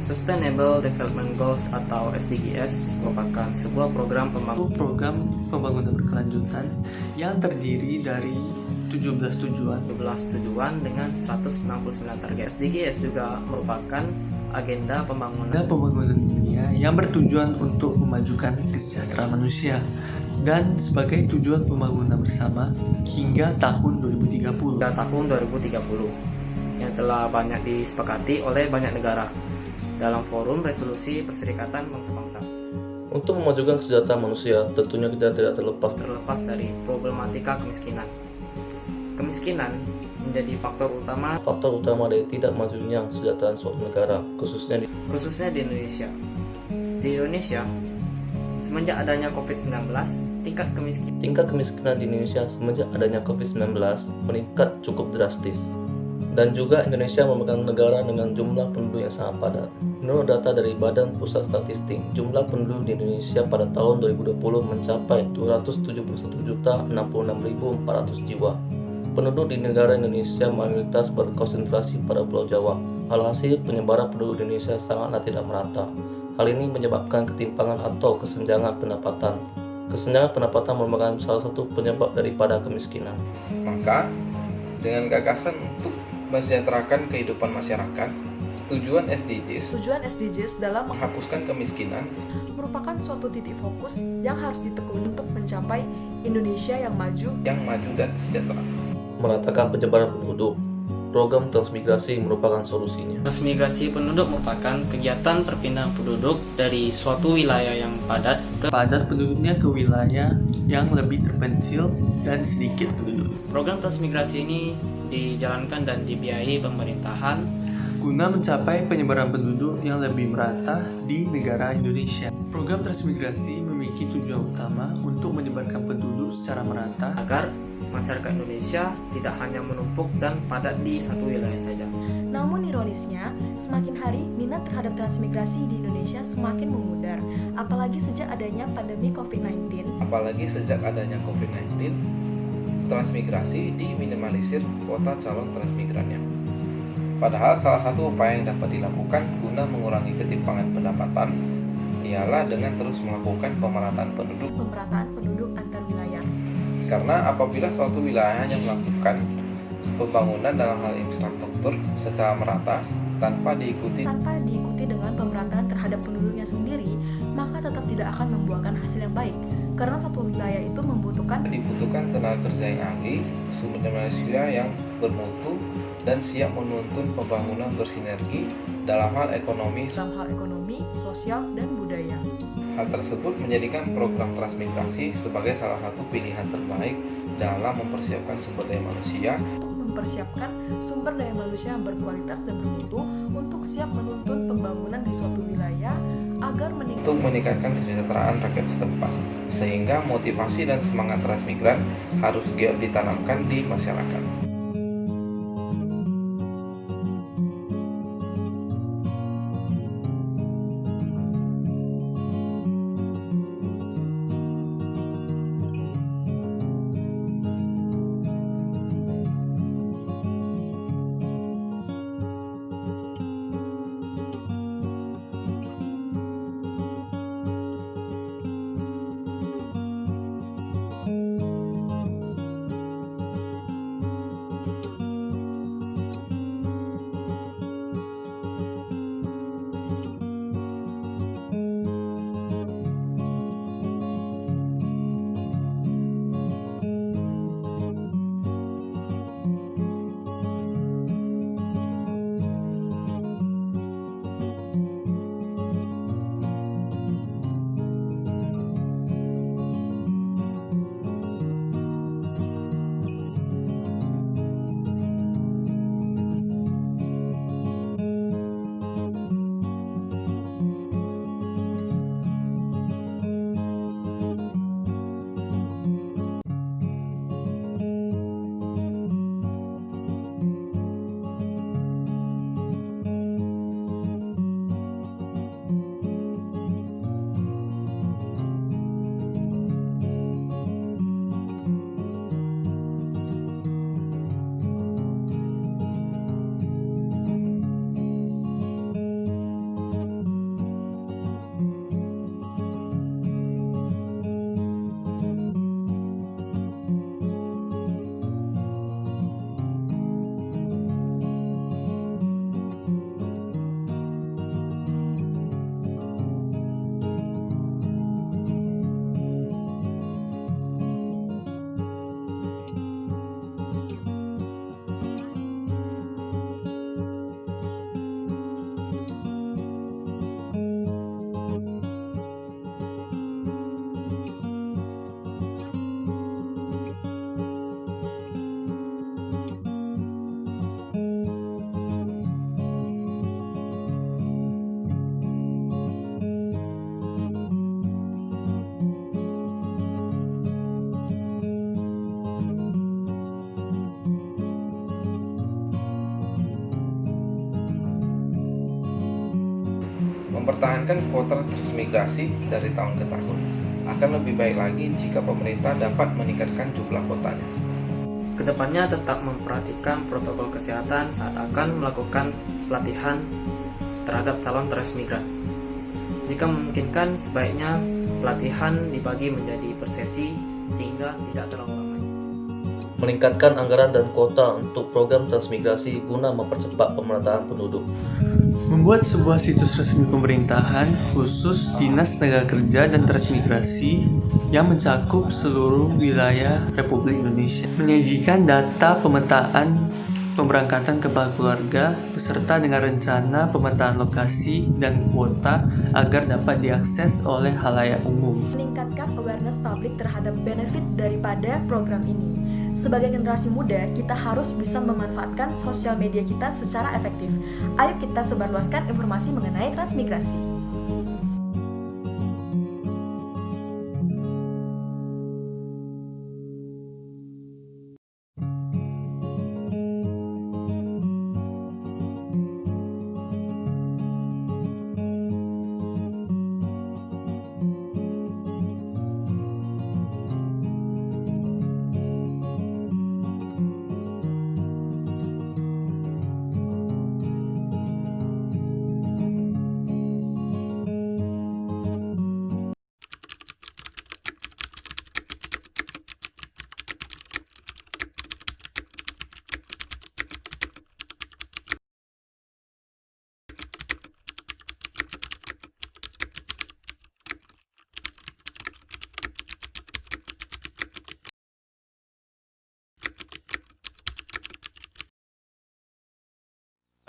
Sustainable Development Goals atau SDGs merupakan sebuah program pembangunan berkelanjutan yang terdiri dari 17 tujuan dengan 169 target. SDGs juga merupakan agenda pembangunan dunia yang bertujuan untuk memajukan kesejahteraan manusia dan sebagai tujuan pembangunan bersama hingga tahun 2030 yang telah banyak disepakati oleh banyak negara dalam forum resolusi Perserikatan Bangsa-Bangsa. Untuk memajukan kesejahteraan manusia, tentunya kita tidak terlepas dari problematika kemiskinan. Kemiskinan menjadi faktor utama dari tidak majunya kesejahteraan suatu negara, khususnya di Indonesia. Di Indonesia, semenjak adanya COVID-19, tingkat kemiskinan di Indonesia semenjak adanya COVID-19 meningkat cukup drastis. Dan juga Indonesia merupakan negara dengan jumlah penduduk yang sangat padat. Menurut data dari Badan Pusat Statistik, jumlah penduduk di Indonesia pada tahun 2020 mencapai 271.066.400 jiwa. Penduduk di negara Indonesia mayoritas berkonsentrasi pada Pulau Jawa. Alhasil, penyebaran penduduk di Indonesia sangatlah tidak merata. Hal ini menyebabkan ketimpangan atau kesenjangan pendapatan. Kesenjangan pendapatan merupakan salah satu penyebab daripada kemiskinan. Maka, dengan gagasan untuk mensejahterakan kehidupan masyarakat, tujuan SDGs dalam menghapuskan kemiskinan merupakan suatu titik fokus yang harus ditekuni untuk mencapai Indonesia yang maju dan sejahtera. Meratakan penyebaran penduduk. Program transmigrasi merupakan solusinya. Transmigrasi penduduk merupakan kegiatan perpindahan penduduk dari suatu wilayah yang padat penduduknya ke wilayah yang lebih terpencil dan sedikit penduduk. Program transmigrasi ini dijalankan dan dibiayai pemerintahan guna mencapai penyebaran penduduk yang lebih merata di negara Indonesia. Program transmigrasi memiliki tujuan utama untuk menyebarkan penduduk secara merata agar masyarakat Indonesia tidak hanya menumpuk dan padat di satu wilayah saja. Namun ironisnya, semakin hari minat terhadap transmigrasi di Indonesia semakin memudar, apalagi sejak adanya pandemi COVID-19. Transmigrasi diminimalisir kuota calon transmigrannya. Padahal salah satu upaya yang dapat dilakukan guna mengurangi ketimpangan pendapatan ialah dengan terus melakukan pemerataan penduduk antar wilayah. Karena apabila suatu wilayah hanya melakukan pembangunan dalam hal infrastruktur secara merata tanpa diikuti dengan pemerataan terhadap penduduknya sendiri, maka tetap tidak akan membuahkan hasil yang baik. Karena suatu wilayah itu membutuhkan tenaga kerja yang ahli, sumber daya manusia yang bermutu, dan siap menuntun pembangunan bersinergi dalam hal ekonomi, sosial, dan budaya. Hal tersebut menjadikan program transmigrasi sebagai salah satu pilihan terbaik dalam mempersiapkan sumber daya manusia yang berkualitas dan bermutu untuk siap menuntun pembangunan di suatu wilayah agar meningkatkan kesejahteraan rakyat setempat, sehingga motivasi dan semangat transmigran harus giat ditanamkan di masyarakat. Mempertahankan kuota transmigrasi dari tahun ke tahun akan lebih baik lagi jika pemerintah dapat meningkatkan jumlah kuotanya. Kedepannya tetap memperhatikan protokol kesehatan saat akan melakukan pelatihan terhadap calon transmigran. Jika memungkinkan, sebaiknya pelatihan dibagi menjadi per sesi sehingga tidak terlalu ramai. Meningkatkan anggaran dan kuota untuk program transmigrasi guna mempercepat pemerataan penduduk. Membuat sebuah situs resmi pemerintahan khusus Dinas Tenaga Kerja dan Transmigrasi yang mencakup seluruh wilayah Republik Indonesia. Menyajikan data pemetaan pemberangkatan kepala keluarga beserta dengan rencana pemetaan lokasi dan kuota agar dapat diakses oleh khalayak umum. Meningkatkan awareness publik terhadap benefit daripada program ini. Sebagai generasi muda, kita harus bisa memanfaatkan sosial media kita secara efektif. Ayo kita sebarluaskan informasi mengenai transmigrasi.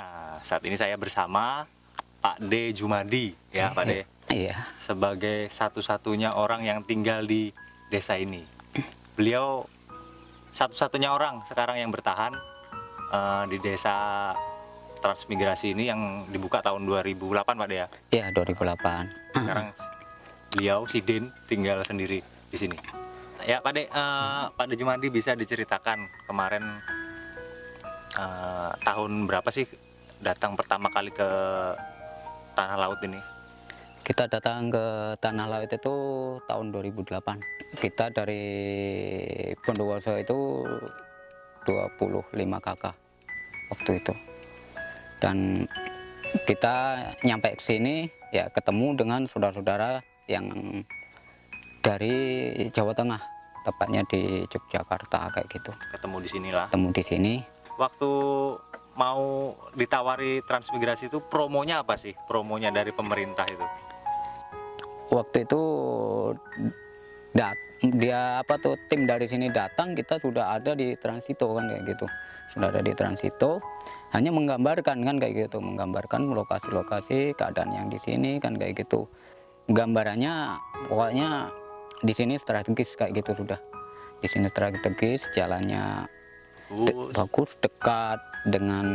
Nah, saat ini saya bersama Pak D. Jumadi, ya Pak D. Iya. Sebagai satu-satunya orang yang tinggal di desa ini. Beliau satu-satunya orang sekarang yang bertahan di desa transmigrasi ini yang dibuka tahun 2008 Pak D ya. Iya, 2008. Sekarang beliau Sidin tinggal sendiri di sini. Ya Pak D, Pak D. Jumadi bisa diceritakan kemarin tahun berapa sih datang pertama kali ke Tanah Laut ini? Kita datang ke Tanah Laut itu tahun 2008. Kita dari Bondowoso itu 25 kakak waktu itu. Dan kita nyampe ke sini ya ketemu dengan saudara-saudara yang dari Jawa Tengah, tepatnya di Yogyakarta kayak gitu. Ketemu di sinilah. Ketemu di sini. Waktu mau ditawari transmigrasi itu promonya apa sih? Promonya dari pemerintah itu? Waktu itu tim dari sini datang, kita sudah ada di Transito kan kayak gitu. Sudah ada di Transito, hanya menggambarkan kan kayak gitu, menggambarkan lokasi-lokasi keadaan yang di sini kan kayak gitu. Gambarannya pokoknya di sini strategis kayak gitu sudah. Di sini strategis, jalannya bagus, dekat dengan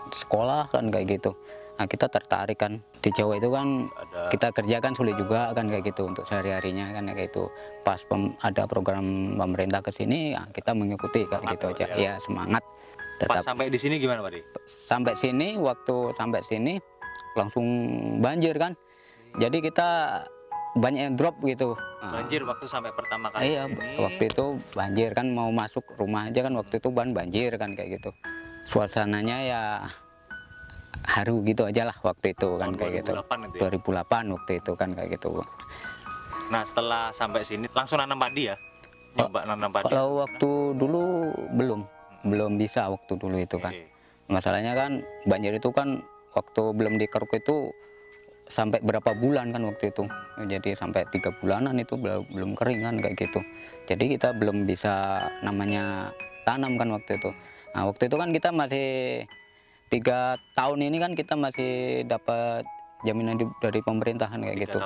sekolah kan kayak gitu. Nah, kita tertarik kan. Di Jawa itu kan kita kerjakan sulit juga kan kayak gitu untuk sehari-harinya kan kayak gitu. Pas ada program pemerintah ke sini, ya kita mengikuti kayak gitu aja. Ya, semangat. Pas sampai di sini gimana Pak D? Sampai sini, waktu sampai sini langsung banjir kan. Jadi kita banyak yang drop gitu. Banjir waktu sampai pertama kali. Iya, waktu itu banjir kan, mau masuk rumah aja kan waktu itu banjir kan kayak gitu. Suasananya ya haru gitu aja lah waktu itu kan kayak gitu. 2008 waktu itu kan kayak gitu. Nah, setelah sampai sini langsung nanam padi ya? Nyoba nanam padi. Kalau waktu dulu belum bisa waktu dulu itu kan. Masalahnya kan banjir itu kan waktu belum dikeruk itu sampai berapa bulan kan waktu itu. Jadi sampai 3 bulanan itu belum kering kan kayak gitu. Jadi kita belum bisa namanya tanam kan waktu itu. Nah, waktu itu kan kita masih 3 tahun ini kan kita masih dapat jaminan dari pemerintahan kayak gitu.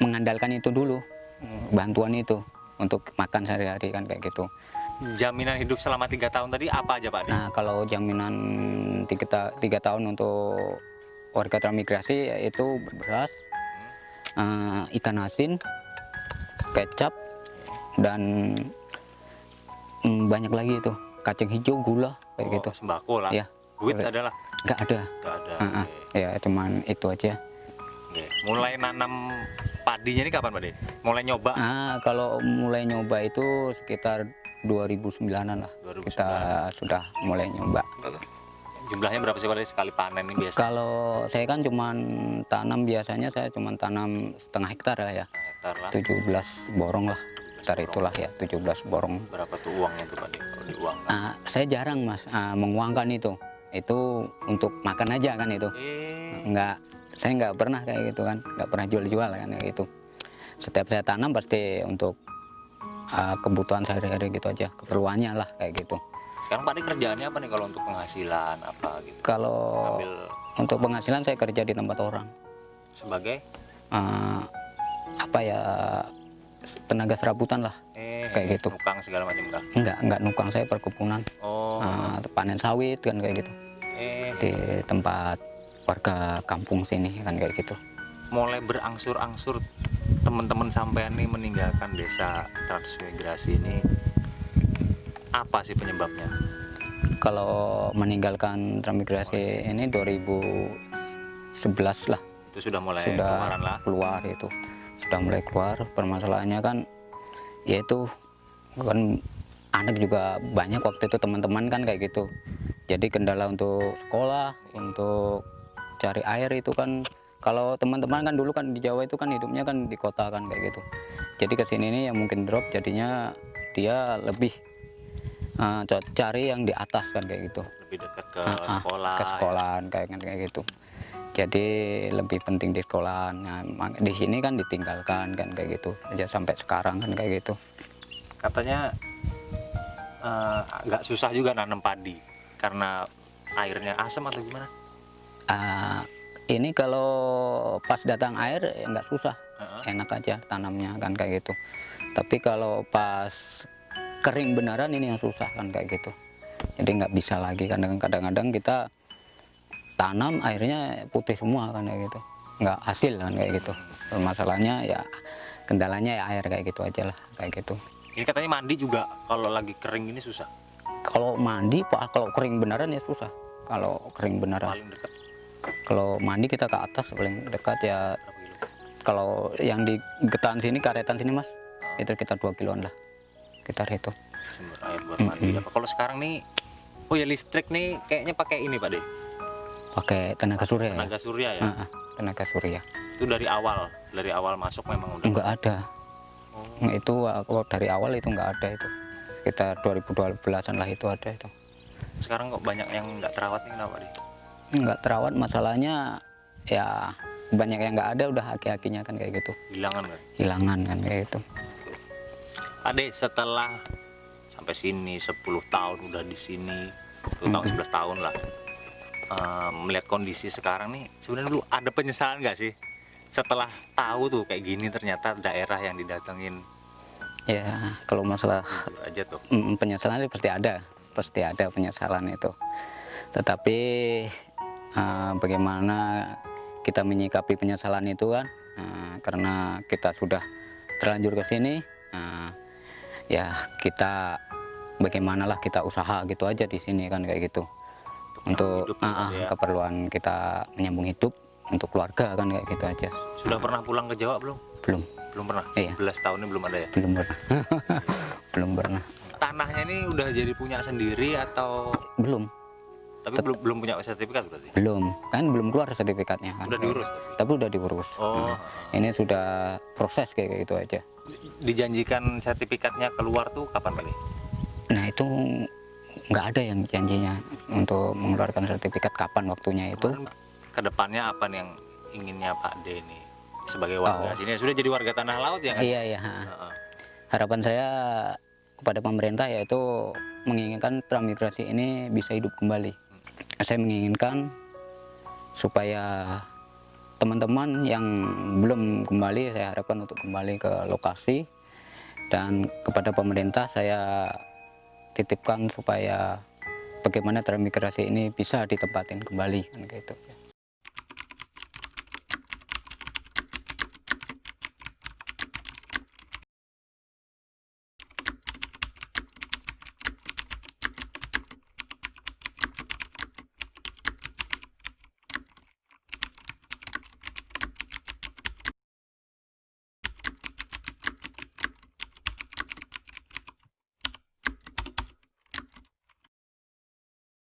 Mengandalkan itu dulu, bantuan itu untuk makan sehari-hari kan kayak gitu. Jaminan hidup selama 3 tahun tadi apa aja Pak? Nah, kalau jaminan 3 tahun untuk warga transmigrasi yaitu beras, ikan asin, kecap, dan banyak lagi itu, kacang hijau, gula kayak gitu. Sembako lah. Ya. Duit adalah? Nggak ada. Nggak ada. Ya cuman itu aja. Oke. Mulai nanam padinya ini kapan Pak De? Mulai nyoba? Kalau mulai nyoba itu sekitar 2009-an lah. 2009. Kita sudah mulai nyoba. Jumlahnya berapa sih Pak De sekali panen ini biasa? Kalau saya kan cuman tanam, biasanya saya cuman tanam setengah hektar lah ya. Hektar lah. 17 borong lah. Hektar itulah ya, 17 borong. Berapa tuh uangnya tuh Pak De kalau diuangkan? Saya jarang Mas menguangkan itu. Itu untuk makan aja kan itu. Saya nggak pernah kayak gitu kan, nggak pernah jual-jual kan kayak gitu. Setiap saya tanam pasti untuk kebutuhan sehari-hari gitu aja, keperluannya lah kayak gitu. Sekarang Pak De kerjaannya apa nih kalau untuk penghasilan apa gitu? Kalau untuk penghasilan saya kerja di tempat orang. Sebagai? Apa ya, tenaga serabutan lah. Kayak gitu. Nukang segala macam kah? Enggak nukang, saya perkebunan. Panen sawit kan kayak gitu. Di tempat warga kampung sini kan kayak gitu. Mulai berangsur-angsur teman-teman sampean nih meninggalkan desa transmigrasi ini, apa sih penyebabnya? Kalau meninggalkan transmigrasi ini 2011 lah. Itu sudah mulai keluaran lah. Keluar itu. Sudah mulai keluar. Permasalahannya kan yaitu kan anak juga banyak waktu itu, teman-teman kan kayak gitu. Jadi kendala untuk sekolah, untuk cari air itu kan, kalau teman-teman kan dulu kan di Jawa itu kan hidupnya kan di kota kan kayak gitu. Jadi kesini ini yang mungkin drop, jadinya dia lebih cari yang di atas kan kayak gitu. Lebih dekat ke sekolah. Ke sekolahan kayak gitu. Jadi lebih penting di sekolahan. Nah, di sini kan ditinggalkan kan kayak gitu. Aja sampai sekarang kan kayak gitu. Katanya agak susah juga nanam padi karena airnya asam atau gimana? Ini kalau pas datang air ya nggak susah, enak aja tanamnya kan kayak gitu. Tapi kalau pas kering beneran ini yang susah kan kayak gitu. Jadi nggak bisa lagi kan, kadang-kadang kita tanam airnya putih semua kan kayak gitu, nggak hasil kan kayak gitu. Masalahnya ya, kendalanya ya air kayak gitu aja lah kayak gitu. Ini katanya mandi juga kalau lagi kering ini susah. Kalau mandi kalau kering beneran ya susah. Kalau kering beneran. Paling dekat. Kalau mandi kita ke atas paling dekat ya. Kalau yang di Getan sini, Karetan sini Mas, itu kita 2 kiloan lah. Kita itu. Sumber air buat mandi. Kalau sekarang nih, oh ya listrik nih kayaknya pakai ini Pak De. Pakai tenaga surya. Tenaga surya ya. Tenaga surya. Itu dari awal masuk memang udah. Enggak ada. Itu kalau dari awal itu enggak ada itu. Kita 2012-an lah itu ada itu. Sekarang kok banyak yang nggak terawat nih, kenapa De? Nggak terawat, masalahnya ya banyak yang nggak ada, udah aki-akinya kan kayak gitu. Hilangan kan? Hilangan kan kayak gitu. Ade, setelah sampai sini 10 tahun udah di sini, 10 tahun 11 tahun lah, melihat kondisi sekarang nih, sebenarnya dulu ada penyesalan nggak sih setelah tahu tuh kayak gini ternyata daerah yang didatengin? Ya kalau masalah Jujur aja tuh. penyesalan itu pasti ada penyesalan itu. Tetapi bagaimana kita menyikapi penyesalan itu kan, karena kita sudah terlanjur ke sini, ya kita bagaimanalah kita usaha gitu aja di sini kan kayak gitu. Untuk keperluan kita menyambung hidup untuk keluarga kan kayak gitu aja. Sudah pernah pulang ke Jawa belum? Belum pernah. Iya. 11 tahun ini belum ada ya? Belum pernah. Belum pernah. Tanahnya ini udah jadi punya sendiri atau Belum. tapi belum punya sertifikat berarti? Belum. Kan belum keluar sertifikatnya kan. Udah diurus Tapi udah diurus. Ini sudah proses kayak gitu aja. Dijanjikan sertifikatnya keluar tuh kapan Pak? Nah itu nggak ada yang janjinya untuk mengeluarkan sertifikat kapan waktunya itu. Kedepannya apa nih yang inginnya Pak D ini sebagai warga sini? Sudah jadi warga tanah laut ya kan? Iya. Harapan saya kepada pemerintah yaitu menginginkan transmigrasi ini bisa hidup kembali. Saya menginginkan supaya teman-teman yang belum kembali, saya harapkan untuk kembali ke lokasi, dan kepada pemerintah saya titipkan supaya bagaimana transmigrasi ini bisa ditempatin kembali kan gitu.